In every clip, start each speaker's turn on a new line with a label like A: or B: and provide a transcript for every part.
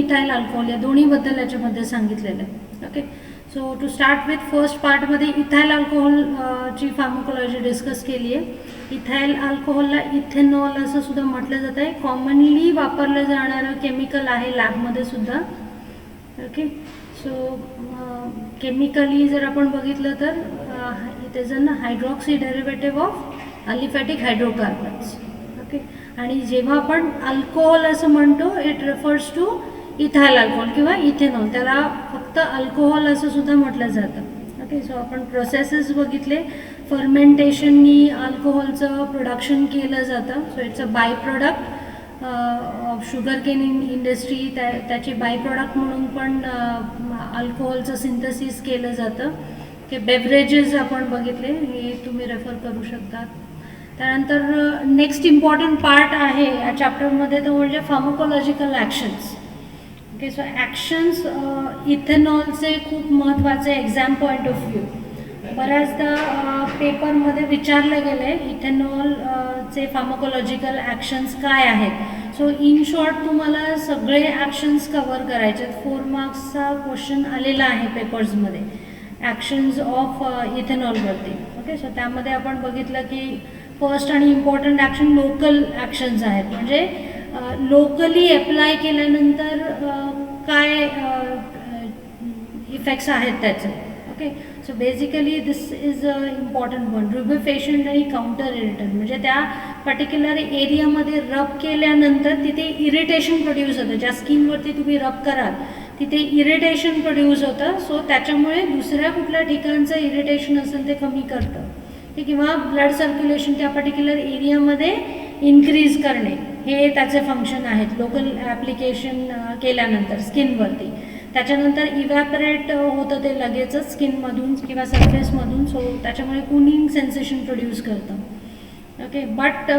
A: Ethyl alcohol या दोन्हीबद्दल याच्यामध्ये सांगितलेलं आहे. Okay, so to start with first पार्टमध्ये इथाइल अल्कोहोल ची फार्माकोलॉजी डिस्कस केली आहे. इथाइल अल्कोहोलला इथेनॉल असं सुद्धा म्हटलं जातं आहे. कॉमनली वापरलं जाणारं केमिकल आहे लॅबमध्ये सुद्धा. ओके, सो केमिकली जर आपण बघितलं तर it is an hydroxy derivative of aliphatic hydrocarbons. Okay, आणि जेव्हा आपण अल्कोहोल असं म्हणतो it refers to ethyl alcohol किंवा इथेनॉल, त्याला फक्त अल्कोहोल असं सुद्धा म्हटलं जातं. ओके, सो आपण प्रोसेसेस बघितले. फर्मेंटेशननी अल्कोहोलचं प्रोडक्शन केलं जातं. So it's a by product of sugar cane industry. त्याची बाय प्रोडक्ट म्हणून पण अल्कोहोलचं सिंथेसिस केलं जातं. की बेवरेजेस आपण बघितले, हे तुम्ही रेफर करू शकता. त्यानंतर नेक्स्ट इम्पॉर्टंट पार्ट आहे या चॅप्टरमध्ये तो म्हणजे pharmacological actions. Okay, so actions इथेनॉलचे खूप महत्त्वाचे एक्झाम पॉईंट ऑफ व्ह्यू. बऱ्याचदा पेपरमध्ये विचारलं गेलं आहे इथेनॉलचे फार्माकोलॉजिकल ॲक्शन्स काय आहेत. सो इन शॉर्ट तुम्हाला सगळे ॲक्शन्स कवर करायचे आहेत. 4 मार्क्सचा क्वेश्चन आलेला आहे पेपर्समध्ये ॲक्शन्स ऑफ इथेनॉलवरती. ओके, सो त्यामध्ये आपण बघितलं की फर्स्ट आणि इम्पॉर्टंट ॲक्शन लोकल ॲक्शन्स आहेत. म्हणजे लोकली अप्लाय केल्यानंतर काय इफेक्ट्स आहेत त्याचे. Okay, so basically this is a important one. Rubefaction आणि काउंटर इरिटंट म्हणजे त्या पर्टिक्युलर एरियामध्ये रब केल्यानंतर तिथे इरिटेशन प्रोड्यूस होतं. ज्या स्किनवरती तुम्ही रब कराल तिथे इरिटेशन प्रोड्यूस होतं. सो त्याच्यामुळे दुसऱ्या कुठल्या ठिकाणचं इरिटेशन असेल ते कमी करतं. किंवा ब्लड सर्क्युलेशन त्या पर्टिक्युलर एरियामध्ये इन्क्रीज करणे हे त्याचे फंक्शन आहेत लोकल ॲप्लिकेशन केल्यानंतर स्किनवरती. त्याच्यानंतर इव्हॅपरेट होतं ते लगेचच स्किनमधून किंवा सरफेसमधून. सो त्याच्यामुळे कूलिंग सेन्सेशन प्रोड्यूस करतं. ओके, बट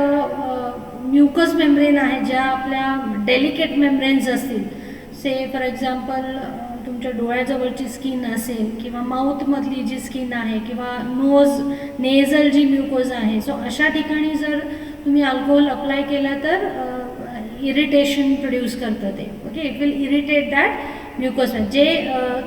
A: म्युकस मेम्ब्रेन आहे ज्या आपल्या डेलिकेट मेम्ब्रेन्स असतील, से फॉर एक्झाम्पल तुमच्या डोळ्याजवळची स्किन असेल किंवा माउथमधली जी स्किन आहे किंवा नेझल जी म्युकोज आहे. सो अशा ठिकाणी जर तुम्ही अल्कोहोल अप्लाय केला तर इरिटेशन प्रोड्यूस करतं ते. Okay, it will irritate that mucous. जे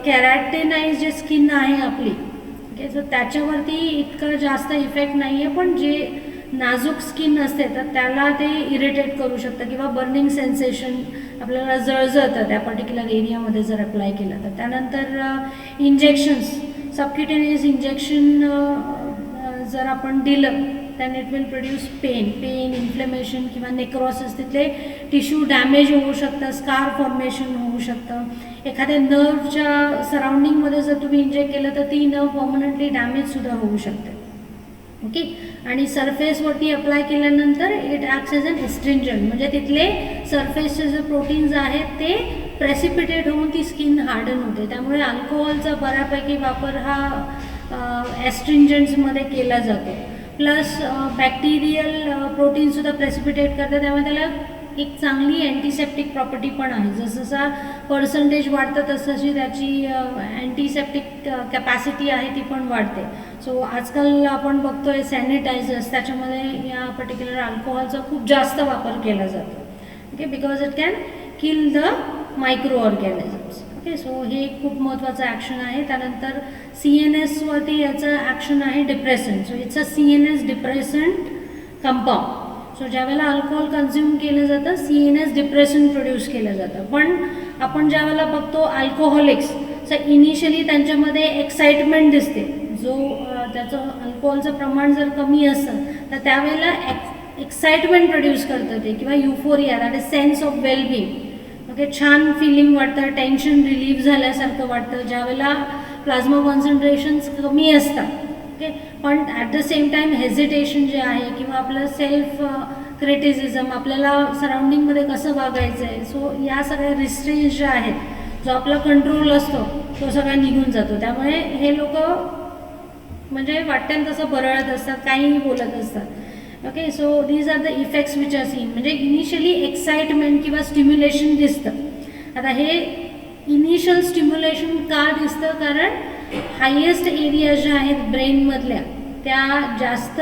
A: कॅरॅटिनाइज जे स्किन आहे आपली, ओके, सो त्याच्यावरती इतका जास्त इफेक्ट नाही आहे, पण जे नाजूक स्किन असते तर त्याला ते इरिटेट करू शकतं किंवा बर्निंग सेन्सेशन आपल्याला जळजळतं त्या पर्टिक्युलर एरियामध्ये जर अप्लाय केलं तर. त्यानंतर इंजेक्शन्स, सबक्युटेनियस इंजेक्शन जर आपण दिलं then it will produce pain, inflammation किंवा नेक्रोसिस, तिथले टिश्यू डॅमेज होऊ शकतं, स्कार फॉर्मेशन होऊ शकतं. एखाद्या नर्वच्या सराउंडिंगमध्ये जर तुम्ही इंजेक्ट केलं तर ती नर्व परमनंटली डॅमेजसुद्धा होऊ शकते. ओके, आणि सरफेसवरती अप्लाय केल्यानंतर इट ॲक्ट्स ॲज अन एस्ट्रिंजंट म्हणजे तिथले सरफेसचे जे प्रोटीन्स आहेत ते प्रेसिपिटेट होऊन ती स्किन हार्डन होते. त्यामुळे अल्कोहोलचा बऱ्यापैकी वापर हा एस्ट्रिंजंट्समध्ये केला जातो. प्लस बॅक्टेरियल प्रोटीनसुद्धा प्रेसिपिटेट करतात, त्यामुळे त्याला एक चांगली अँटीसेप्टिक प्रॉपर्टी पण आहे. जसं पर्सेंटेज वाढतं तसं त्याची अँटीसेप्टिक कॅपॅसिटी आहे ती पण वाढते. सो आजकाल आपण बघतोय सॅनिटायझर्स, त्याच्यामध्ये या पर्टिक्युलर अल्कोहोलचा खूप जास्त वापर केला जातो. Okay, because it can kill the micro organisms. Okay, so हे खूप महत्त्वाचं ॲक्शन आहे. त्यानंतर CNSवरती याचं ॲक्शन आहे depressant. So it's a CNS depressant compound. So ज्यावेळेला अल्कोहोल कन्झ्युम केलं जातं CNS डिप्रेशन प्रोड्यूस केलं जातं. पण आपण ज्यावेळेला बघतो अल्कोहोलिक्स, सो इनिशियली त्यांच्यामध्ये एक्साइटमेंट दिसते. जो त्याचं अल्कोहोलचं प्रमाण जर कमी असतं तर त्यावेळेला एक्साइटमेंट प्रोड्यूस करतं ते किंवा euphoria, that is sense of wellbeing. Okay, छान फिलिंग वाटतं, टेन्शन रिलीफ झाल्यासारखं वाटतं ज्यावेळेला प्लाझ्मा कॉन्सन्ट्रेशन्स कमी असतात. ओके, पण at the same time hesitation जे आहे किंवा आपलं सेल्फ क्रिटिसिझम, आपल्याला सराउंडिंगमध्ये कसं वागायचं आहे, सो या सगळ्या रिस्ट्रेन्स ज्या आहेत, जो आपला कंट्रोल असतो तो सगळा निघून जातो. त्यामुळे हे लोक म्हणजे वाटेल तसं बरळत असतात, काहीही बोलत असतात. Okay, so these are the effects which are seen. म्हणजे इनिशियली एक्साइटमेंट किंवा स्टिम्युलेशन दिसतं. आता हे इनिशियल स्टिम्युलेशन का दिसतं, कारण हायेस्ट एरिया ज्या आहेत ब्रेनमधल्या त्या जास्त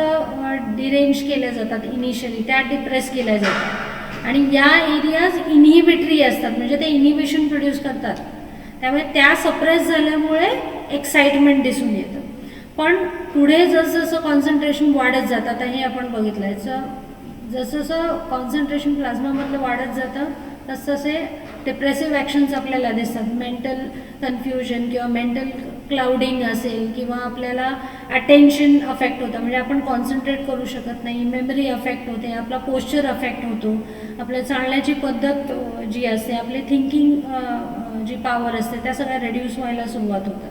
A: डिरेंज केल्या जातात इनिशियली, त्या डिप्रेस केल्या जातात. आणि या एरियाज इनहिबिटरी असतात, म्हणजे ते इनहिबिशन प्रोड्यूस करतात, त्यामुळे त्या सप्रेस झाल्यामुळे एक्साइटमेंट दिसून येतं. पण पुढे जसं कॉन्सन्ट्रेशन वाढत जातं, आता हे आपण बघितलं आहे, जसं कॉन्सन्ट्रेशन प्लाझ्मामधलं वाढत जातं तसतसे डिप्रेसिव्ह ॲक्शन्स आपल्याला दिसतात. मेंटल कन्फ्युजन किंवा मेंटल क्लाउडिंग असेल, किंवा आपल्याला अटेन्शन अफेक्ट होतं, म्हणजे आपण कॉन्सन्ट्रेट करू शकत नाही, मेमरी अफेक्ट होते, आपला पोश्चर अफेक्ट होतो, आपल्या चालण्याची पद्धत जी असते, आपली थिंकिंग जी पॉवर असते त्या सगळ्या रेड्यूस व्हायला सुरुवात होतात.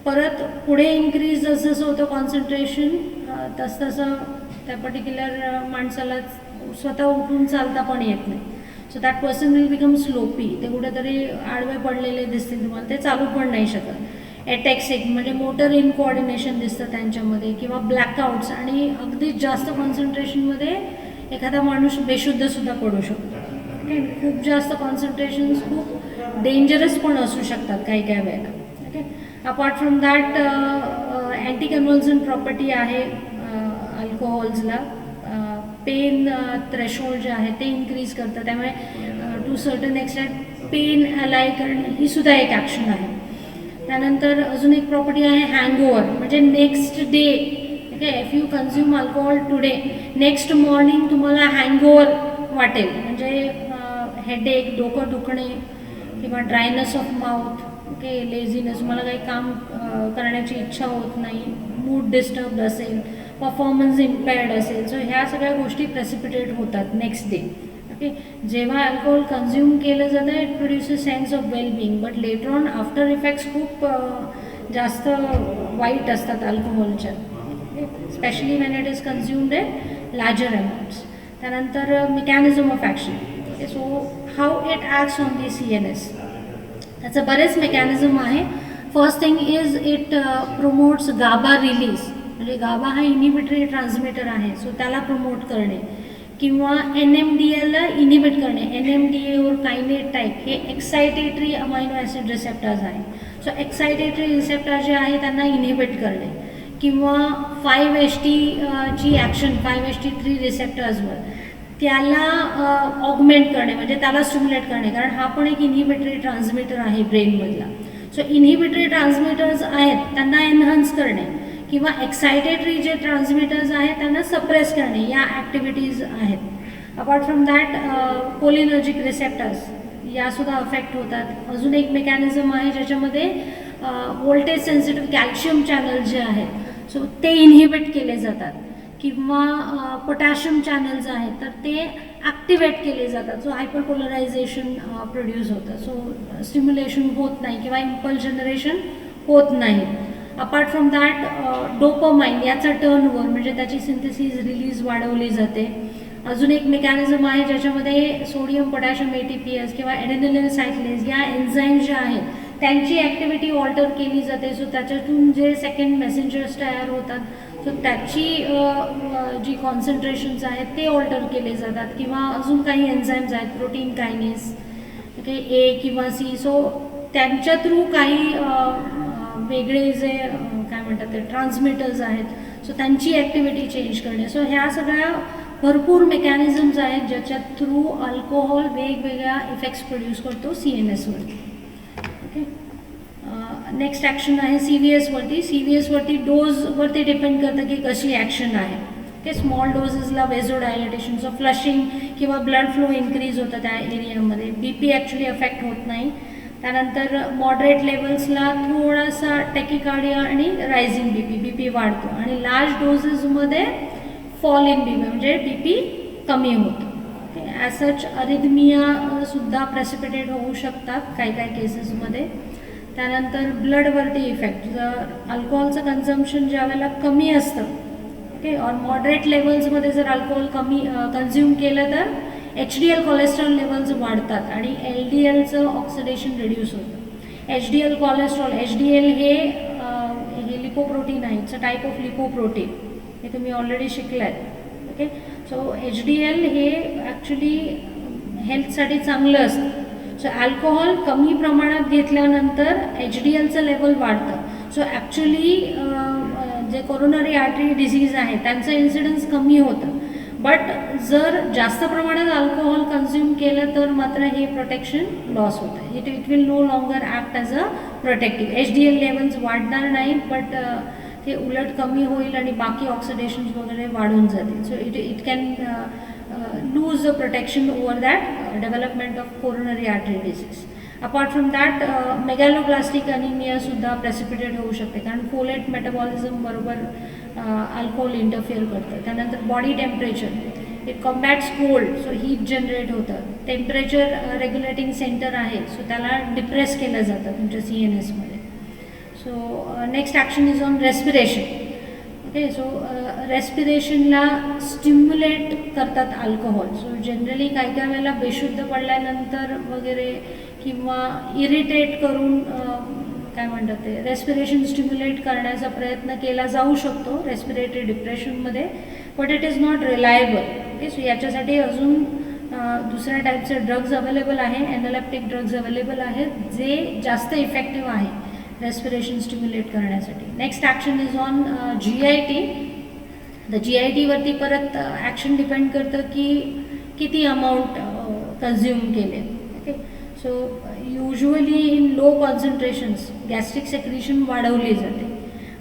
A: परत पुढे इन्क्रीज जसं होतं कॉन्सन्ट्रेशन, तसं त्या पर्टिक्युलर माणसाला स्वतः उठून चालता पण येत नाही. So that person will become sloppy, ते कुठेतरी आडवे पडलेले दिसतील तुम्हाला, ते चालू पण नाही शकत. एटेक्सिक म्हणजे मोटर इनकोऑर्डिनेशन दिसतं त्यांच्यामध्ये, किंवा ब्लॅकआउट्स, आणि अगदीच जास्त कॉन्सन्ट्रेशनमध्ये एखादा माणूस बेशुद्धसुद्धा पडू शकतो. खूप जास्त कॉन्सन्ट्रेशन्स खूप डेंजरस पण असू शकतात काही काही वेळेला. Okay, apart from that anticonvulsant property आहे अल्कोहोल्सला. पेन थ्रेशोल्ड जे आहे ते इन्क्रीज करतं, त्यामुळे टू सर्टन एक्सटेंट पेन अलाय करणे ही सुद्धा एक ॲक्शन आहे. त्यानंतर अजून एक प्रॉपर्टी आहे हँगओव्हर, म्हणजे next day. Okay, if you consume alcohol today, next morning तुम्हाला हँगओव्हर वाटेल, म्हणजे हेडेक, डोकं दुखणे, किंवा dryness of mouth, okay, laziness, तुम्हाला काही काम करण्याची इच्छा होत नाही, मूड डिस्टर्ब असेल, परफॉर्मन्स इम्पेअर्ड असेल. सो ह्या सगळ्या गोष्टी प्रेसिपिटेट होतात नेक्स्ट डे. ओके, जेव्हा अल्कोहोल कन्झ्युम केलं जातं it produces sense of wellbeing, but later on after effects खूप जास्त वाईट असतात अल्कोहोलच्या, specially Wien it is consumed in larger amounts. त्यानंतर mechanism of action. Okay, so how it acts on the CNS, त्याचं बरेच mechanism आहे. First thing is it promotes GABA release, म्हणजे GABA हा इनिबिटरी ट्रान्समिटर आहे, सो त्याला promote करणे, किंवा NMDAला इनिबिट करणे. NMDA और कायनेट टाईप हे एक्सायटेटरी अमायनो ॲसिड रिसेप्टर्स आहे. सो एक्सायटेटरी रिसेप्टर जे आहे त्यांना इनिबिट करणे, किंवा 5HT ची ॲक्शन 5HT3 रिसेप्टर्सवर त्याला ऑगमेंट करणे, म्हणजे त्याला स्टिम्युलेट करणे, कारण हा पण एक इनहिबिटरी ट्रान्समिटर आहे ब्रेनमधला. सो इनहिबिटरी ट्रान्समिटर्स आहेत त्यांना एनहान्स करणे, किंवा एक्सायटेटरी जे ट्रान्समिटर्स आहेत त्यांना सप्रेस करणे, या ॲक्टिव्हिटीज आहेत. Apart from that cholinergic receptors यासुद्धा अफेक्ट होतात. अजून एक मेकॅनिझम आहे ज्याच्यामध्ये व्होल्टेज सेन्सिटिव्ह कॅल्शियम चॅनल जे आहेत सो ते इनहिबिट केले जातात, किंवा पोटॅशियम चॅनल्स आहेत तर ते ॲक्टिवेट केले जातात. सो हायपरपोलरायझेशन प्रोड्यूस होतं, सो स्टिम्युलेशन होत नाही किंवा इम्पल्स जनरेशन होत नाही. अपार्ट फ्रॉम दॅट डोपामाइन याचा टर्नओव्हर, म्हणजे त्याची सिंथेसिस रिलीज वाढवली जाते. अजून एक मेकॅनिझम आहे ज्याच्यामध्ये सोडियम पोटॅशियम ATPase किंवा एडेनिलिन सायक्लेज या एन्झाईम ज्या आहेत त्यांची ॲक्टिव्हिटी ऑल्टर केली जाते. सो त्याच्यातून जे सेकंड मेसेंजर्स तयार होतात सो त्याची जी कॉन्सन्ट्रेशन्स आहेत ते ऑल्टर केले जातात, किंवा अजून काही एन्झाईम्स आहेत प्रोटीन कायनेस, ओके, A किंवा C. सो त्यांच्या थ्रू काही वेगळे जे काय म्हणतात ते ट्रान्समिटर्स आहेत सो त्यांची ॲक्टिव्हिटी चेंज करणे. सो ह्या सगळ्या भरपूर मेकॅनिझम्स आहेत ज्याच्या थ्रू अल्कोहोल वेगवेगळ्या इफेक्ट्स प्रोड्यूस करतो CNSवरती. ओके, नेक्स्ट ॲक्शन आहे CVSवरती. CVSवरती डोजवरती डिपेंड करतं की कशी ॲक्शन आहे. ओके, स्मॉल डोजेसला वेझोडायलेटेशन, सो फ्लशिंग किंवा ब्लड फ्लो इन्क्रीज होतं त्या एरियामध्ये. BP ॲक्च्युली अफेक्ट होत नाही. त्यानंतर मॉडरेट लेवल्सला थोडासा टेकिकार्डिया आणि रायझिंग BP वाढतो, आणि लार्ज डोसेसमध्ये फॉल इन BP म्हणजे BP कमी होतं. ओके, ॲज सच अरिथमियासुद्धा प्रेसिपिटेट होऊ शकतात काही काही केसेसमध्ये. त्यानंतर ब्लडवरती इफेक्ट, जर अल्कोहोलचं कन्झम्पशन ज्या वेळेला कमी असतं, ओके, और मॉडरेट लेवल्समध्ये जर अल्कोहोल कमी कन्झ्युम केलं तर HDL कोलेस्ट्रॉल लेवल्स वाढतात आणि LDLचं ऑक्सिडेशन रिड्यूस होतं. HDL कोलेस्ट्रॉल, HDL हे लिपोप्रोटीन आहे, it's a type of lipoprotein, हे तुम्ही ऑलरेडी शिकलात. ओके, सो HDL हे ॲक्च्युली हेल्थसाठी चांगलं असतं. सो अल्कोहोल कमी प्रमाणात घेतल्यानंतर HDLचं लेवल वाढतं. सो ॲक्च्युली जे कोरोनरी आर्टरी डिसीज आहे त्यांचं इन्सिडन्स कमी होतं, बट जर जास्त प्रमाणात अल्कोहोल कन्झ्युम केलं तर मात्र हे प्रोटेक्शन लॉस होतं. It will no longer act as a protective. HDL levels वाढणार नाहीत, बट ते उलट कमी होईल आणि बाकी ऑक्सिडेशन्स वगैरे वाढून जातील. So it can lose the protection over that development of coronary artery disease. Apart from that megaloblastic अनिमियासुद्धा प्रेसिपिटेट होऊ शकते, कारण फोलेट मेटाबॉलिझम बरोबर अल्कोहोल इंटरफिअर करतं. त्यानंतर body temperature, it combats cold, so heat generate होतं. टेम्परेचर रेग्युलेटिंग सेंटर आहे, so त्याला डिप्रेस केलं जातं तुमच्या CNSमध्ये. So next action is on respiration. Okay, so रेस्पिरेशनला स्टिम्युलेट करतात अल्कोहोल. सो जनरली काही काही वेळेला बेशुद्ध पडल्यानंतर वगैरे किंवा इरिटेट करून काय म्हणतात ते रेस्पिरेशन स्टिम्युलेट करण्याचा प्रयत्न केला जाऊ शकतो रेस्पिरेटरी डिप्रेशनमध्ये, but it is not reliable. Okay, so याच्यासाठी अजून दुसऱ्या टाईपचे ड्रग्ज अवेलेबल आहे, एनालेप्टिक ड्रग्ज अवेलेबल आहेत जे जास्त इफेक्टिव्ह आहे रेस्पिरेशन स्टिम्युलेट करण्यासाठी. Next action is on GIT. The GITवरती परत ॲक्शन डिपेंड करतं की किती अमाऊंट कन्झ्युम केले. Okay, so usually in low concentrations gastric secretion वाढवली जाते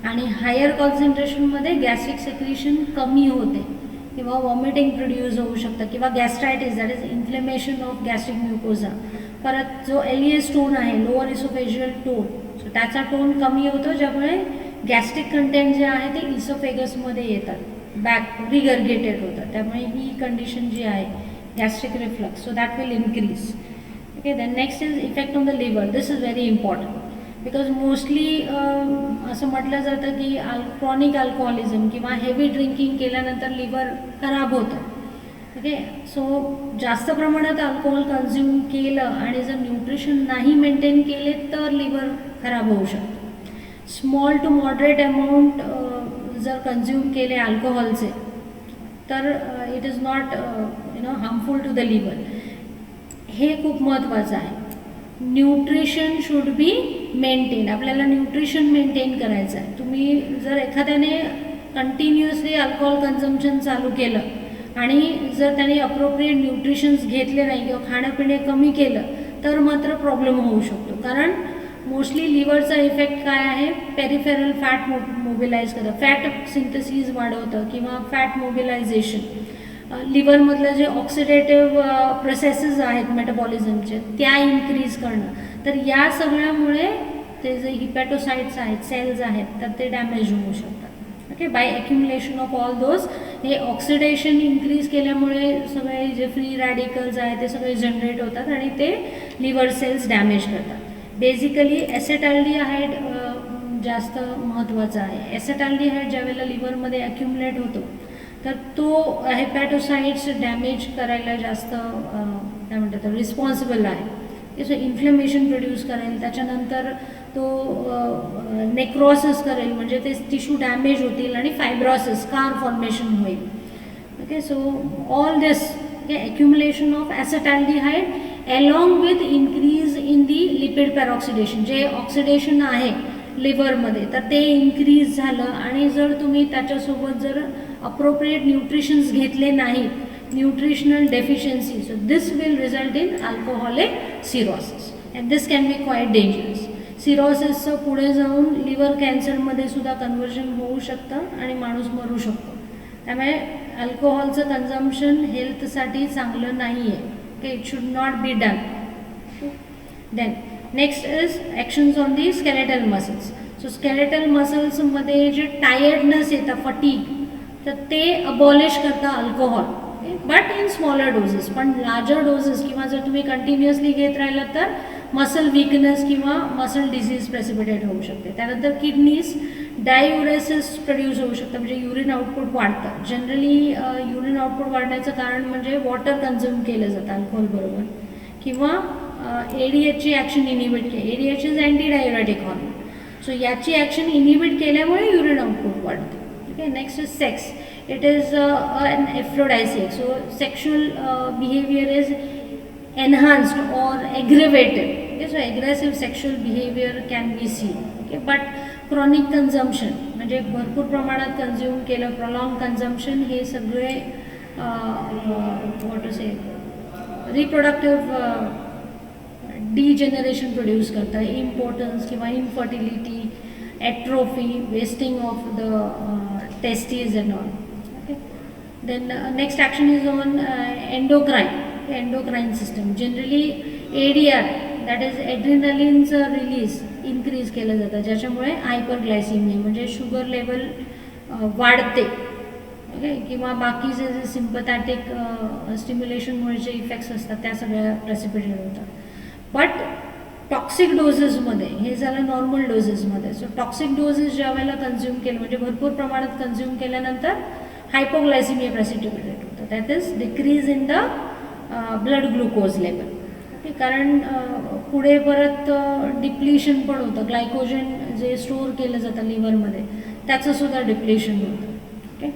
A: आणि हायर कॉन्सन्ट्रेशनमध्ये गॅस्ट्रिक सेक्रिशन कमी होते किंवा वॉमिटिंग प्रोड्यूस होऊ शकतं किंवा gastritis, that is inflammation of gastric mucosa. परत जो LES टोन आहे, लोअर इसोफेजियल टोन, सो त्याचा टोन कमी होतो, ज्यामुळे गॅस्ट्रिक कंटेंट जे आहे ते इसोफेगसमध्ये येतात, बॅक रिगर्गेटेड होतात. त्यामुळे ही कंडिशन जी आहे gastric reflux, so that will increase. Okay, then next is effect on the liver. This is very important because mostly असं म्हटलं जातं की क्रॉनिक अल्कोहोलिझम किंवा हेवी ड्रिंकिंग केल्यानंतर लिव्हर खराब होतं. ओके, सो जास्त प्रमाणात अल्कोहोल कन्झ्युम केलं आणि जर न्यूट्रिशन नाही मेंटेन केले तर लिव्हर खराब होऊ शकतं. स्मॉल टू मॉडरेट अमाऊंट जर कन्झ्युम केले अल्कोहोलचे तर it is not harmful to the liver. हे खूप महत्त्वाचं आहे. Nutrition should be maintain. आपल्याला न्यूट्रिशन मेंटेन करायचं आहे. तुम्ही जर एखाद्याने कंटिन्युअसली अल्कोहोल कन्झम्पशन चालू केलं आणि जर त्याने अप्रोप्रिएट न्यूट्रिशन्स घेतले नाही किंवा खाणंपिणे कमी केलं तर मात्र प्रॉब्लेम होऊ शकतो. कारण मोस्टली लिव्हरचा इफेक्ट काय आहे, पेरिफेरल फॅट मोबिलाइज करतं, फॅट सिंथेसिस वाढवतं किंवा फॅट मोबिलायझेशन, लिव्हरमधलं जे ऑक्सिडेटिव्ह प्रोसेसेस आहेत मेटाबॉलिझमचे त्या इन्क्रीज करणं. तर या सगळ्यामुळे ते जे हिपॅटोसाइट्स आहेत, सेल्स आहेत, तर ते डॅमेज होऊ शकतात. Okay, by accumulation of all those. हे ऑक्सिडेशन इन्क्रीज केल्यामुळे सगळे जे फ्री रॅडिकल्स आहेत ते सगळे जनरेट होतात आणि ते लिव्हर सेल्स डॅमेज करतात. बेसिकली ॲसेटाल्डिहाइड जास्त महत्त्वाचं आहे. ॲसेटाल्डिहाइड ज्यावेळेला लिव्हरमध्ये ॲक्युम्युलेट होतो तर तो हेपॅटोसाइट्स डॅमेज करायला जास्त काय म्हणतात रिस्पॉन्सिबल आहे. सो इन्फ्लेमेशन प्रोड्यूस करेल, त्याच्यानंतर तो नेक्रोसिस करेल, म्हणजे ते टिश्यू डॅमेज होतील आणि फायब्रॉसिस, स्कार फॉर्मेशन होईल. Okay, so all this accumulation of acetaldehyde along with increase in the lipid peroxidation, जे ऑक्सिडेशन आहे लिव्हरमध्ये तर ते इन्क्रीज झालं आणि जर तुम्ही त्याच्यासोबत जर अप्रोप्रिएट न्यूट्रिशन्स घेतले नाही, nutritional deficiency, so this will result in alcoholic cirrhosis and this can be quite dangerous. सिरोसिसचं पुढे जाऊन लिव्हर कॅन्सरमध्ये सुद्धा कन्व्हर्जन होऊ शकतं आणि माणूस मरू शकतो. त्यामुळे अल्कोहोलचं कन्झम्पशन हेल्थसाठी चांगलं नाही आहे. Okay, it should not be done. Then next is actions on the skeletal muscles. So skeletal मसल्समध्ये जे टायर्डनेस येतं, फटीग, तर ते अबॉलिश करतं alcohol, but in smaller doses. पण लार्जर डोसेस किंवा जर तुम्ही कंटिन्युअसली घेत राहिलात तर मसल वीकनेस किंवा मसल डिसीज प्रेसिपिटेट होऊ शकते. त्यानंतर किडनीज डाययुरेसिस प्रोड्यूस होऊ शकतं, म्हणजे युरिन आउटपुट वाढतं. जनरली युरिन आउटपुट वाढण्याचं कारण म्हणजे वॉटर कन्झ्युम केलं जातं अल्कोहोल बरोबर किंवा ADHची ॲक्शन इनिबिट केली. ADH is anti diuretic hormone, so याची ॲक्शन इनिबिट केल्यामुळे युरिन आउटपुट वाढते. Okay, next is sex. It is an aphrodisiac, so sexual behavior is enhanced or aggravated. Okay, so aggressive sexual behavior can be seen. Okay, but chronic consumption म्हणजे भरपूर प्रमाणात consume केलं, prolonged consumption, हे सगळे what to say reproductive degeneration produce करतं, importance किंवा infertility, atrophy, wasting of the testes and all. Okay. Then next action is on endocrine system. Generally ADR that is ॲड्रिनलिनचं release increase केलं जातं, ज्याच्यामुळे हायपरग्लायसिमिया म्हणजे sugar level वाढते. Okay. किंवा बाकीचे जे सिम्पथॅटिक स्टिम्युलेशनमुळे जे इफेक्ट्स असतात त्या सगळ्या प्रेसिपिटेट होतात. बट टॉक्सिक डोसेसमध्ये हे झालं नॉर्मल डोसेसमध्ये. सो टॉक्सिक डोसेस ज्या वेळेला कन्झ्युम केलं म्हणजे भरपूर प्रमाणात कन्झ्युम केल्यानंतर हायपोग्लायसिमिया प्रेसिपिटेट होतं. That is decrease in the blood glucose level. Okay. कारण पुढे परत डिप्लिशन पण होतं, ग्लायकोजन जे स्टोअर केलं जातं लिव्हरमध्ये त्याचंसुद्धा डिप्लेशन होतं. Okay.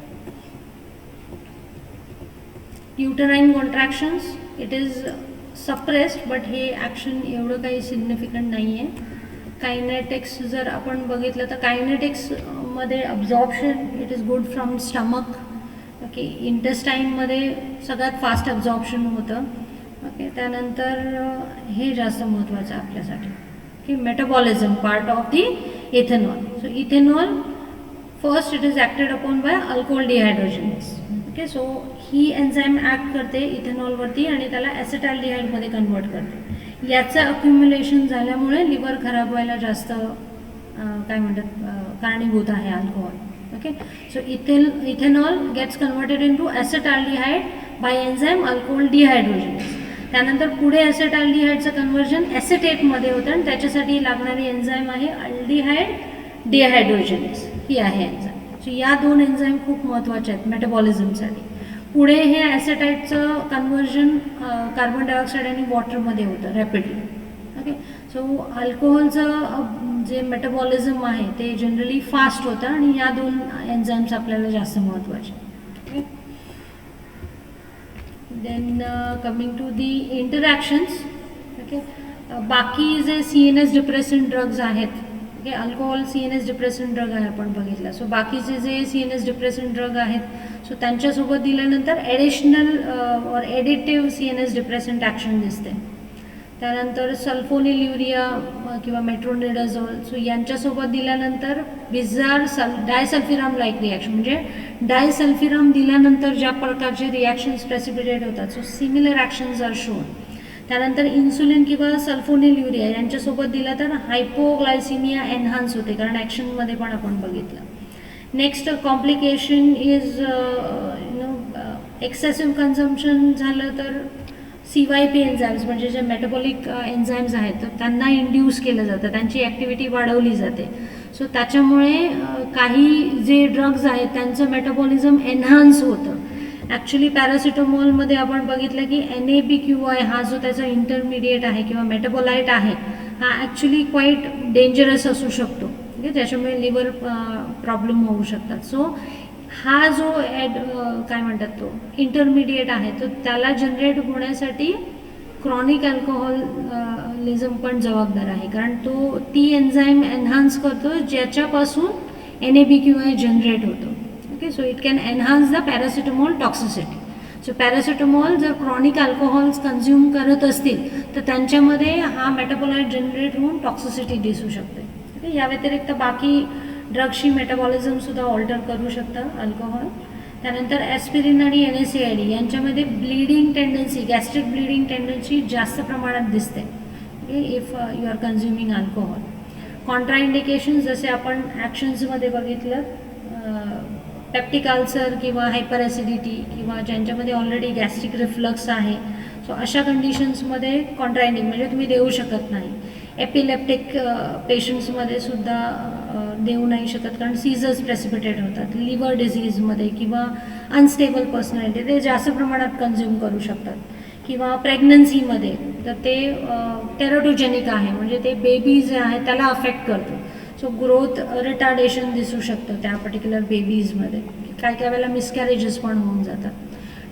A: Uterine contractions it is suppressed, but हे ॲक्शन एवढं काही सिग्निफिकंट नाही आहे. कायनेटिक्स जर आपण बघितलं तर कायनेटिक्समध्ये absorption it is good from stomach. Okay. इंटेस्टाईनमध्ये सगळ्यात फास्ट अब्झॉर्प्शन होतं. ओके. त्यानंतर हे जास्त महत्त्वाचं आहे आपल्यासाठी की metabolism part of the ethanol. So ethanol first it is acted upon by alcohol dehydrogenase. Okay. So ही एन्झाईम ॲक्ट करते इथेनॉलवरती आणि त्याला ॲसिटाल्डिहाइडमध्ये कन्वर्ट करते. याचं अक्युम्युलेशन झाल्यामुळे लिव्हर खराब व्हायला जास्त काय म्हणतात कारणीभूत आहे alcohol. Okay. So ethanol gets converted in to acetaldehyde by enzyme alcohol dehydrogenase. त्यानंतर पुढे ॲसिटाल्डिहाइडचं कन्वर्जन ॲसिटेटमध्ये होतं आणि त्याच्यासाठी लागणारी एन्झाईम आहे अल्डिहाइड डिहायड्रोजनेस. ही आहे एन्झाईम. सो या दोन एन्झाईम खूप महत्त्वाच्या आहेत मेटाबॉलिझमसाठी. पुढे हे ॲसिटाईडचं कन्वर्जन कार्बन डायऑक्साईड आणि वॉटरमध्ये होतं रॅपिडली. ओके. सो अल्कोहोलचं जे मेटाबॉलिझम आहे ते जनरली फास्ट होतं आणि या दोन एन्झाईम्स आपल्याला जास्त महत्त्वाचे. Okay. Then coming to the interactions. Okay. बाकी जे CNS डिप्रेसंट ड्रग्ज आहेत. Okay. Alcohol CNS depressant drug आहे आपण बघितला. सो बाकीचे जे CNS डिप्रेसंट ड्रग आहेत सो त्यांच्यासोबत दिल्यानंतर ॲडिशनल और ॲडिटिव्ह CNS डिप्रेसंट ॲक्शन दिसते. त्यानंतर सल्फोनिल्युरिया किंवा मेट्रोनिडाझोल सो यांच्यासोबत दिल्यानंतर बिझार डायसल्फिराम लाईक रिॲक्शन म्हणजे डायसल्फिराम दिल्यानंतर ज्या प्रकारचे रिॲक्शन्स प्रेसिपिटेट होतात so similar actions are shown. त्यानंतर इन्सुलिन किंवा सल्फोनिल्युरिया यांच्यासोबत दिला तर हायपोग्लायसिमिया एनहान्स होते कारण ॲक्शनमध्ये पण आपण बघितलं. Next complication is excessive consumption झालं तर CYP एन्झाईम्स म्हणजे जे मेटाबॉलिक एन्झाईम्स आहेत तर त्यांना इंड्यूस केलं जातं, त्यांची ॲक्टिव्हिटी वाढवली जाते. सो त्याच्यामुळे काही जे ड्रग्ज आहेत त्यांचं मेटाबॉलिझम एनहान्स होतं. ॲक्च्युली पॅरासिटामॉलमध्ये आपण बघितलं की NABQI हा जो त्याचा इंटरमिडिएट आहे किंवा मेटाबॉलाईट आहे हा ॲक्च्युली क्वाईट डेंजरस असू शकतो. त्याच्यामुळे लिव्हर प्रॉब्लेम होऊ शकतात. सो हा जो काय म्हणतात तो इंटरमिडिएट आहे तो त्याला जनरेट होण्यासाठी क्रॉनिक अल्कोहोलिझम पण जबाबदार आहे कारण तो ती एन्झाईम एनहान्स करतो ज्याच्यापासून NABQI जनरेट होतो. Okay. So it can enhance the paracetamol toxicity. So paracetamol जर क्रॉनिक अल्कोहोल्स कन्झ्युम करत असतील तर त्यांच्यामध्ये हा मेटाबॉलाइट जनरेट होऊन टॉक्सिसिटी दिसू शकते. ओके. या व्यतिरिक्त बाकी ड्रग्सची मेटाबॉलिझमसुद्धा ऑल्टर करू शकतं अल्कोहोल. त्यानंतर ॲस्पिरिन आणि NSAID यांच्यामध्ये bleeding tendency gastric bleeding tendency जास्त प्रमाणात दिसते. Okay. If you are consuming alcohol. Contraindication जसे आपण ॲक्शन्समध्ये बघितलं पेप्टिक अल्सर किंवा हायपर ॲसिडिटी किंवा ज्यांच्यामध्ये ऑलरेडी गॅस्ट्रिक रिफ्लक्स आहे सो अशा कंडिशन्समध्ये कॉन्ट्राइंडिंग म्हणजे तुम्ही देऊ शकत नाही. एपिलेप्टिक पेशंट्समध्ये सुद्धा देऊ नाही शकत कारण सीझर्स प्रेसिपिटेट होतात. लिव्हर डिझीजमध्ये किंवा अनस्टेबल पर्सनॅलिटी ते जास्त प्रमाणात कन्झ्युम करू शकतात. किंवा प्रेग्नन्सीमध्ये तर ते टेरोटोजेनिक आहे म्हणजे ते बेबी जे आहे त्याला अफेक्ट करतो. सो ग्रोथ रिटार्डेशन दिसू शकतं त्या पर्टिक्युलर बेबीजमध्ये. काही काही वेळेला मिसकॅरेजेस पण होऊन जातात.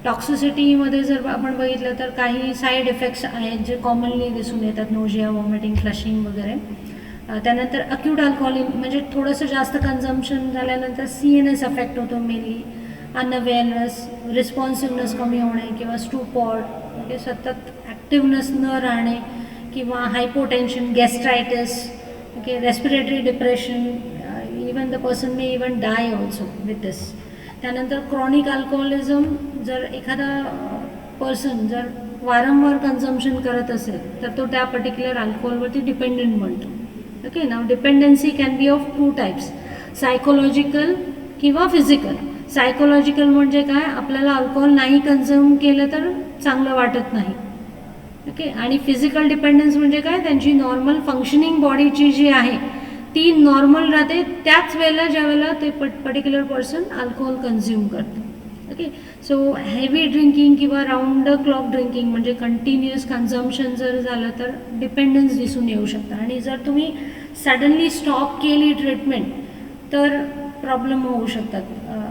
A: टॉक्सिसिटीमध्ये जर आपण बघितलं तर काही साईड इफेक्ट्स आहेत जे कॉमनली दिसून येतात नोजिया वॉमिटिंग फ्लशिंग वगैरे. त्यानंतर अक्यूट अल्कोहोलिक म्हणजे थोडंसं जास्त कन्झम्पशन झाल्यानंतर CNS अफेक्ट होतो मेनली. अनअवेअरनेस, रिस्पॉन्सिव्हनेस कमी होणे किंवा स्टूपॉड, ओके, सतत ॲक्टिव्हनेस न राहणे किंवा hypotension, gastritis, okay, respiratory depression, even the person may even die also with this. त्यानंतर क्रॉनिक अल्कोहोलिझम, जर एखादा पर्सन जर वारंवार कन्झम्पशन करत असेल तर तो त्या पर्टिक्युलर अल्कोहोलवरती डिपेंडंट बनतो. Okay, now dependency can be of 2 types, psychological किंवा फिजिकल. सायकोलॉजिकल म्हणजे काय, आपल्याला अल्कोहोल नाही कन्झ्युम केलं तर चांगलं वाटत नाही. ओके, आणि फिजिकल डिपेंडन्स म्हणजे काय, त्यांची नॉर्मल फंक्शनिंग बॉडीची जी आहे ती नॉर्मल राहते त्याच वेळेला ज्या वेळेला ते पर्टिक्युलर पर्सन अल्कोहोल कन्झ्युम करते. ओके, सो हेवी ड्रिंकिंग किंवा राऊंड द क्लॉक ड्रिंकिंग म्हणजे कंटिन्युअस कन्झम्पशन जर झालं तर डिपेंडन्स दिसून येऊ शकतं. आणि जर तुम्ही सडनली स्टॉप केली ट्रीटमेंट तर प्रॉब्लेम होऊ शकतात,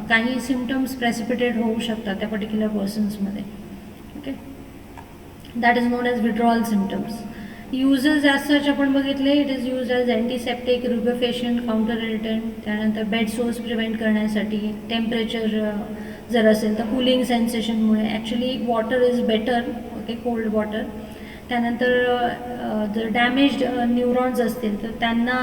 A: काही सिम्पटम्स प्रेसिपिटेट होऊ शकतात त्या पर्टिक्युलर पर्सन्समध्ये. Okay, that is known as withdrawal symptoms. Uses as such आपण बघितले, it is use as antiseptic, rubefaction, counter irritant. त्यानंतर बेड सोर्स प्रिव्हेंट करण्यासाठी, टेम्परेचर जर असेल तर कूलिंग सेन्सेशनमुळे, actually water is better, okay, cold water. त्यानंतर जर डॅमेज्ड न्यूरॉन्स असतील तर त्यांना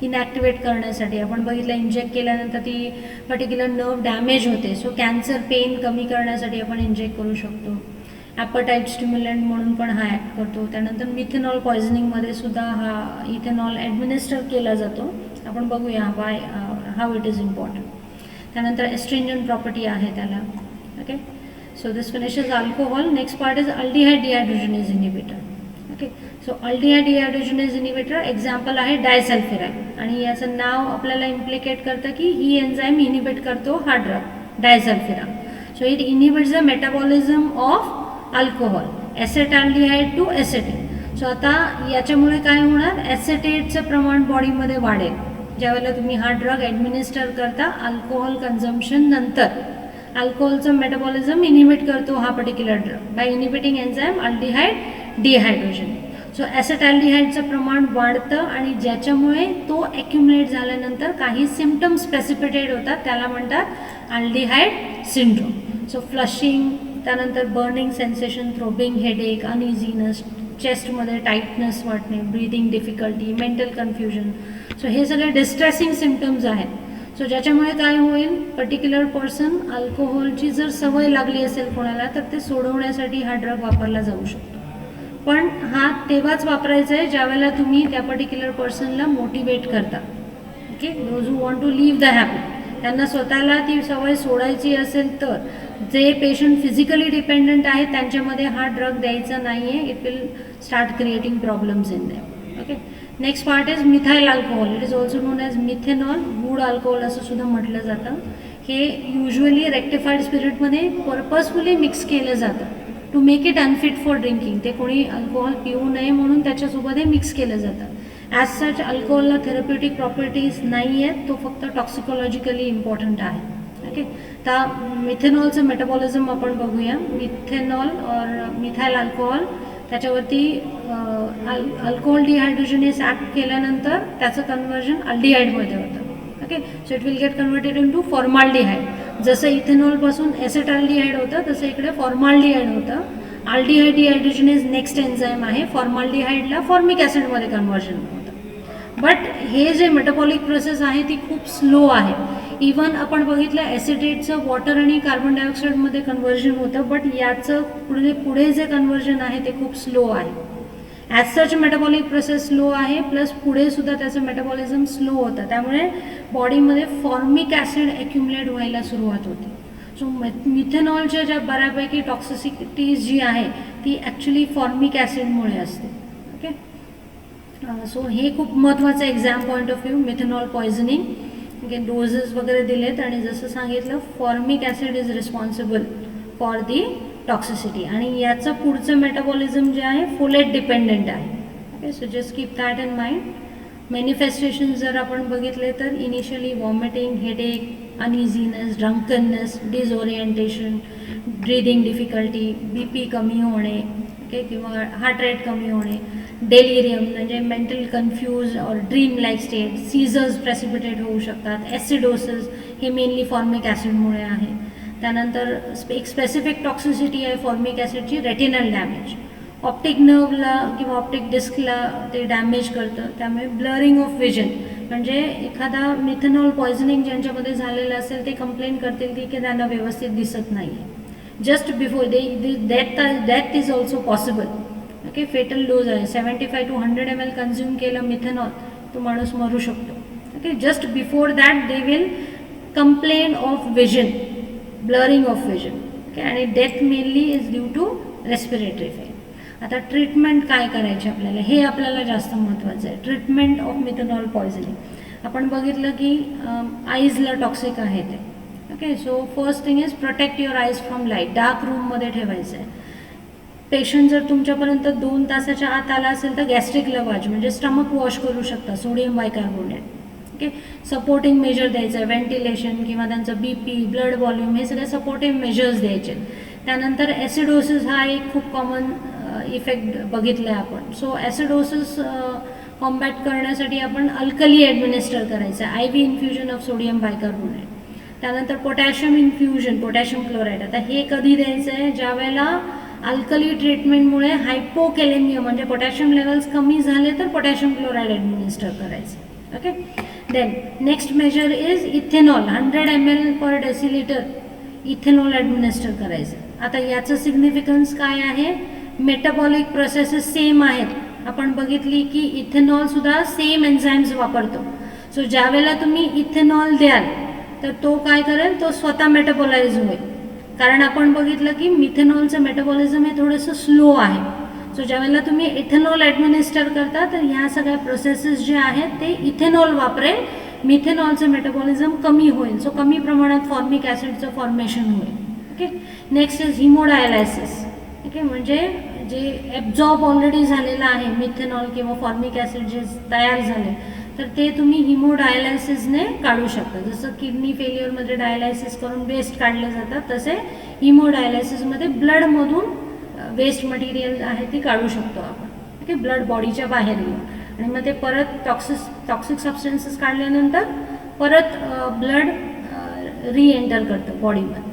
A: इनॅक्टिवेट करण्यासाठी आपण बघितलं, इंजेक्ट केल्यानंतर ती पर्टिक्युलर नर्व डॅमेज होते, सो कॅन्सर पेन कमी करण्यासाठी आपण इंजेक्ट करू शकतो. ॲपटाईट स्टिम्युलंट म्हणून पण हा ॲक्ट करतो. त्यानंतर मिथेनॉल पॉयझनिंगमध्ये सुद्धा हा इथेनॉल ॲडमिनिस्टर केला जातो. आपण बघूया why how it is important. त्यानंतर एस्ट्रिंजंट प्रॉपर्टी आहे त्याला. Okay, so this finishes alcohol. Next part is aldehyde dehydrogenase inhibitor. Okay, so aldehyde dehydrogenase inhibitor example आहे डायसल्फिराइड, आणि याचं नाव आपल्याला इम्प्लिकेट करतं की ही एन्झाईम इनिबिट करतो हा drug disulfiram. So it inhibits the metabolism of alcohol, acetaldehyde to acetate. So आता याच्यामुळे काय होणार, ॲसेटेटचं प्रमाण बॉडीमध्ये वाढेल ज्यावेळेला तुम्ही हा ड्रग ॲडमिनिस्टर करता अल्कोहोल कन्झम्पशन नंतर. अल्कोहोलचं मेटाबॉलिझम इनिबिट करतो हा particular drug by inhibiting enzyme aldehyde dehydrogen. So ॲसेटाल्डिहाइडचं प्रमाण वाढतं आणि ज्याच्यामुळे तो ॲक्युमुलेट झाल्यानंतर काही सिम्पटम्स प्रेसिपिटेट होतात, त्याला म्हणतात अल्डिहाइड सिंड्रोम. सो फ्लशिंग, त्यानंतर burning sensation, throbbing, headache, uneasiness, चेस्टमध्ये टाईटनेस वाटणे, breathing difficulty, mental confusion. So हे सगळे डिस्ट्रेसिंग सिम्पटम्स आहेत. सो ज्याच्यामुळे काय होईल, पर्टिक्युलर पर्सन अल्कोहोलची जर सवय लागली असेल कोणाला तर ते सोडवण्यासाठी हा ड्रग वापरला जाऊ शकतो. पण हा तेव्हाच वापरायचा आहे ज्यावेळेला तुम्ही त्या पर्टिक्युलर पर्सनला मोटिवेट करता. Okay, those who want to leave the habit, त्यांना स्वतःला ती सवय सोडायची असेल तर. जे पेशंट फिजिकली डिपेंडंट आहेत त्यांच्यामध्ये हा ड्रग द्यायचा नाही आहे, it will start creating problems in them. Okay, next part is methyl alcohol. It is also known as methanol, wood alcohol असं सुद्धा म्हटलं जातं. हे युजली रेक्टिफाईड स्पिरिटमध्ये पर्पजफुली मिक्स केलं जातं to make it unfit for drinking. ते कोणी अल्कोहोल पिऊ नये म्हणून त्याच्यासोबत हे मिक्स केलं जातं. ॲज सच अल्कोहोलला थेरप्युटिक प्रॉपर्टीज नाही आहेत, तो फक्त टॉक्सिकोलॉजिकली इम्पॉर्टंट आहे. ओके, तर मिथेनॉलचं मेटाबॉलिझम आपण बघूया. मिथेनॉल और मिथाईल अल्कोहोल, त्याच्यावरती अल्कोहोल डिहायड्रोजनेस ॲक्ट केल्यानंतर त्याचं कन्व्हर्जन अल्डिहाइडमध्ये होतं. Okay, so it will get converted in to formaldehyde. जसं इथेनॉलपासून ॲसेटाल्डिहाइड होतं तसं इकडे फॉर्माल्डिहाइड होतं. अल्डिहाइड डिहायड्रोजनेज नेक्स्ट एन्झाईम आहे, फॉर्माल्डिहाइडला फॉर्मिक ॲसिडमध्ये कन्व्हर्जन होतं. बट हे जे मेटाबॉलिक प्रोसेस आहे ती खूप स्लो आहे. इवन आपण बघितलं ॲसिडेटचं वॉटर आणि कार्बन डायऑक्साईडमध्ये कन्व्हर्जन होतं, बट याचं पुढे जे कन्व्हर्जन आहे ते खूप स्लो आहे. As such metabolic process slow आहे, प्लस पुढे सुद्धा त्याचं मेटाबॉलिझम स्लो होतं, त्यामुळे बॉडीमध्ये फॉर्मिक ॲसिड ॲक्युमुलेट व्हायला सुरुवात होते. सो मिथेनॉलच्या ज्या बऱ्यापैकी टॉक्सिसिटी जी आहे ती ॲक्च्युली फॉर्मिक ॲसिडमुळे असते. ओके, सो हे खूप महत्त्वाचं exam point of view, methanol poisoning. Okay, doses वगैरे दिलेत आणि जसं सांगितलं formic acid is responsible for the toxicity, आणि याचं पुढचं मेटाबॉलिझम जे आहे फोलेट डिपेंडेंट आहे. Okay, so just keep that in mind. Manifestation जर आपण बघितले तर initially vomiting, headache, अनइझीनेस, drunkenness, disorientation, breathing difficulty, BP कमी होणे, ओके, किंवा हार्ट रेट कमी होणे, डेलिरियम म्हणजे मेंटल कन्फ्यूज और dream like state, seizures precipitate होऊ शकतात, ॲसिडोसिस हे मेनली फॉर्मिक ॲसिडमुळे आहे. त्यानंतर एक स्पेसिफिक टॉक्सिसिटी आहे फॉर्मिक ॲसिडची, रेटिनल डॅमेज. ऑप्टिक नर्वला किंवा ऑप्टिक डिस्कला ते डॅमेज करतं, त्यामुळे ब्लरिंग ऑफ विजन, म्हणजे एखादा मिथेनॉल पॉयझनिंग ज्यांच्यामध्ये झालेलं असेल ते कंप्लेन करतील की त्यांना व्यवस्थित दिसत नाही आहे. Just before death is also possible. Okay, fatal dose आहे, 75 to 100 ml कन्झ्युम केलं मिथेनॉल तो माणूस मरू शकतो. Okay, just before that they will complain of vision, blurring of vision. Okay, आणि death mainly is due to respiratory fail. आता treatment काय करायची आपल्याला, हे आपल्याला जास्त महत्त्वाचं आहे. ट्रीटमेंट ऑफ मिथेनॉल पॉयझनिंग आपण बघितलं की आईजला टॉक्सिक आहे ते. Okay, so first thing is protect your eyes from light. Dark रूममध्ये ठेवायचं आहे. पेशंट जर तुमच्यापर्यंत 2 तासाच्या आत आला असेल तर गॅस्ट्रिक लवाज म्हणजे स्टमक वॉश करू शकता, sodium bicarbonate. Okay, supporting measure द्यायचं आहे, व्हेंटिलेशन किंवा त्यांचं BP, ब्लड व्हॉल्यूम, हे सगळे सपोर्टिव्ह मेजर्स द्यायचे. त्यानंतर ॲसिडोसिस हा एक खूप कॉमन इफेक्ट बघितला आहे आपण. सो ॲसिडोसिस कॉम्बॅट करण्यासाठी आपण अल्कली ॲडमिनिस्टर करायचं आहे, IV infusion of sodium bicarbonate. त्यानंतर पोटॅशियम इन्फ्युजन, पोटॅशियम क्लोराईड. आता हे कधी द्यायचं आहे, ज्या वेळेला अल्कली ट्रीटमेंटमुळे हायपोकॅलेमिया म्हणजे पोटॅशियम लेवल्स कमी झाले तर पोटॅशियम क्लोराईड ॲडमिनिस्टर करायचं. Okay, then next measure is ethanol. 100 ml per decilitre ethanol administer करायचं. आता याचं सिग्निफिकन्स काय आहे, मेटाबॉलिक प्रोसेसेस सेम आहेत. आपण बघितली की इथेनॉलसुद्धा सेम एन्झाईम्स वापरतो. सो ज्या वेळेला तुम्ही इथेनॉल द्याल तर तो काय करेल, तो स्वतः मेटाबॉलाइज होईल. कारण आपण बघितलं की मिथेनॉलचं मेटाबॉलिझम हे थोडंसं स्लो आहे. सो ज्यावेळेला तुम्ही इथेनॉल ॲडमिनिस्टर करता तर ह्या सगळ्या प्रोसेसेस जे आहेत ते इथेनॉल वापरेल, मिथेनॉलचं मेटाबॉलिझम कमी होईल. सो कमी प्रमाणात फॉर्मिक ॲसिडचं फॉर्मेशन होईल. Okay, next is haemodialysis. Okay, म्हणजे जे ॲब्झॉर्ब ऑलरेडी झालेलं आहे मिथेनॉल किंवा फॉर्मिक ॲसिड जे तयार झाले तर ते तुम्ही हिमोडायलायसिसने काढू शकता. जसं किडनी फेल्युअरमध्ये डायलायसिस करून वेस्ट काढले जातात तसे हिमोडायलायसिसमध्ये ब्लडमधून वेस्ट मटेरियल आहे ती काढू शकतो आपण. ओके, ब्लड बॉडीच्या बाहेर येऊन, आणि मग ते परत टॉक्सिक सबस्टन्सेस काढल्यानंतर परत ब्लड रिएंटर करतं बॉडीमध्ये.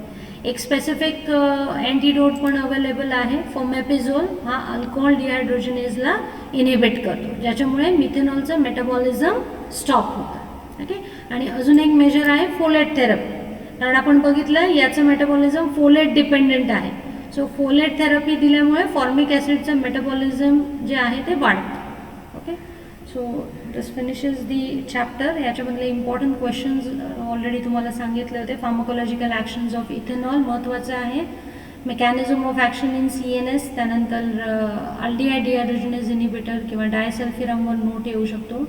A: एक स्पेसिफिक अँटीडोट पण अवेलेबल आहे, फोमेपिझोल. हा अल्कोहोल डिहायड्रोजनेजला इनिबिट करतो, ज्याच्यामुळे मिथेनॉलचं मेटाबॉलिझम स्टॉप होतं. ओके, आणि अजून एक मेजर आहे फोलेट थेरपी. कारण आपण बघितलं याचं मेटाबॉलिझम फोलेट डिपेंडेंट आहे. सो फोलेट थेरपी दिल्यामुळे फॉर्मिक ॲसिडचं मेटाबॉलिझम जे आहे ते वाढतं. Okay, so this finishes the chapter. याच्यामधले इम्पॉर्टंट क्वेश्चन्स ऑलरेडी तुम्हाला सांगितले होते. फार्माकोलॉजिकल ॲक्शन्स ऑफ इथेनॉल महत्त्वाचं आहे, mechanism of action in CNS, त्यानंतर अल्डिहाइड डिहायड्रोजनेज इनिबिटर किंवा डायसल्फिरामवर नोट येऊ शकतो,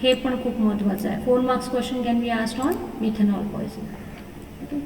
A: हे पण खूप महत्त्वाचं आहे. 4 marks question can be asked on methanol poisoning. Okay.